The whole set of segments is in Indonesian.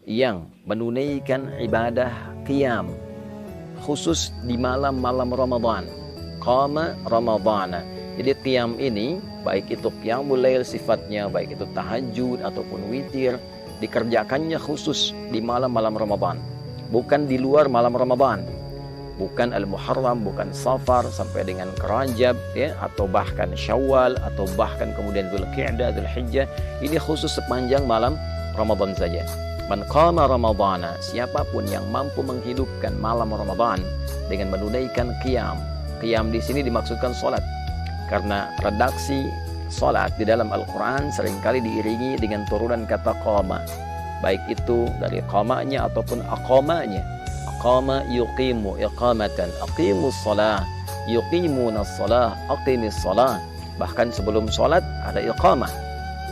yang menunaikan ibadah qiyam khusus di malam-malam Ramadan. Qama Ramadhana. Jadi qiyam ini baik itu qiyamul lail sifatnya, baik itu tahajud ataupun witir, dikerjakannya khusus di malam-malam Ramadan, bukan di luar malam Ramadan. Bukan Al-Muharram, bukan Safar sampai dengan Rajab ya, atau bahkan Syawal, atau bahkan kemudian Dzulqa'dah, Dzulhijjah. Ini khusus sepanjang malam Ramadan saja. Man qama Ramadhana, siapapun yang mampu menghidupkan malam Ramadan dengan menunaikan qiyam. Qiyam di sini dimaksudkan salat. Karena redaksi salat di dalam Al-Qur'an seringkali diiringi dengan turunan kata qama. Baik itu dari qamanya ataupun aqamanya. Aqama yuqimu iqamatan, aqimus salah, yuqimunas salah, aqimis salah. Bahkan sebelum salat ada iqamah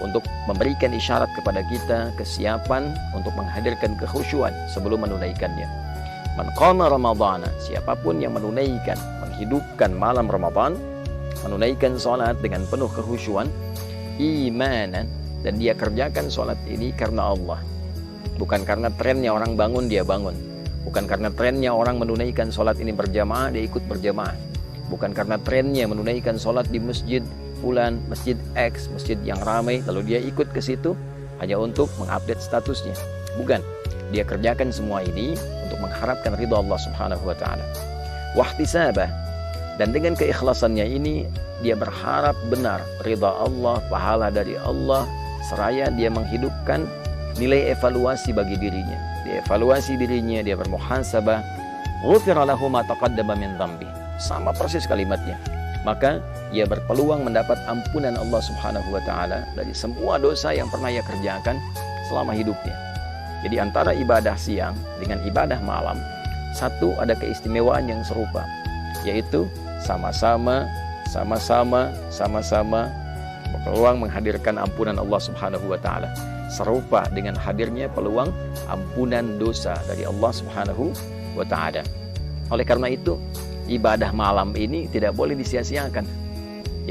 untuk memberikan isyarat kepada kita kesiapan untuk menghadirkan kekhusyuan sebelum menunaikannya. Man qama Ramadhana, siapapun yang menunaikan, menghidupkan malam Ramadan, menunaikan salat dengan penuh kekhusyuan, imanan, dan dia kerjakan salat ini karena Allah. Bukan karena trennya orang bangun dia bangun. Bukan karena trennya orang menunaikan sholat ini berjamaah, dia ikut berjamaah. Bukan karena trennya menunaikan sholat di masjid fulan, masjid X, masjid yang ramai, lalu dia ikut ke situ hanya untuk mengupdate statusnya. Bukan. Dia kerjakan semua ini untuk mengharapkan ridha Allah Subhanahu wa taala. Wahtisabah, dan dengan keikhlasannya ini dia berharap benar ridha Allah, pahala dari Allah, seraya dia menghidupkan nilai evaluasi bagi dirinya. Dia evaluasi dirinya, dia bermuhasabah. Ghufira lahu ma taqaddama min dzambi. Sama persis kalimatnya. Maka ia berpeluang mendapat ampunan Allah Subhanahu wa taala dari semua dosa yang pernah ia kerjakan selama hidupnya. Jadi antara ibadah siang dengan ibadah malam, satu ada keistimewaan yang serupa, yaitu sama-sama berpeluang menghadirkan ampunan Allah Subhanahu wa taala. Serupa dengan hadirnya peluang ampunan dosa dari Allah Subhanahu wa taala. Oleh karena itu, ibadah malam ini tidak boleh disia-siakan.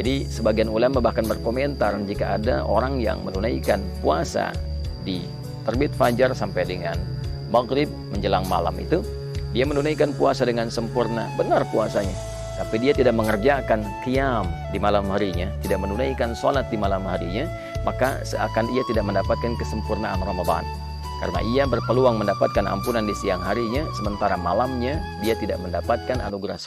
Jadi sebagian ulama bahkan berkomentar jika ada orang yang menunaikan puasa di terbit fajar sampai dengan maghrib menjelang malam itu, dia menunaikan puasa dengan sempurna, benar puasanya, tapi dia tidak mengerjakan qiyam di malam harinya, tidak menunaikan sholat di malam harinya, maka seakan ia tidak mendapatkan kesempurnaan Ramadan. Karena ia berpeluang mendapatkan ampunan di siang harinya, sementara malamnya dia tidak mendapatkan anugerah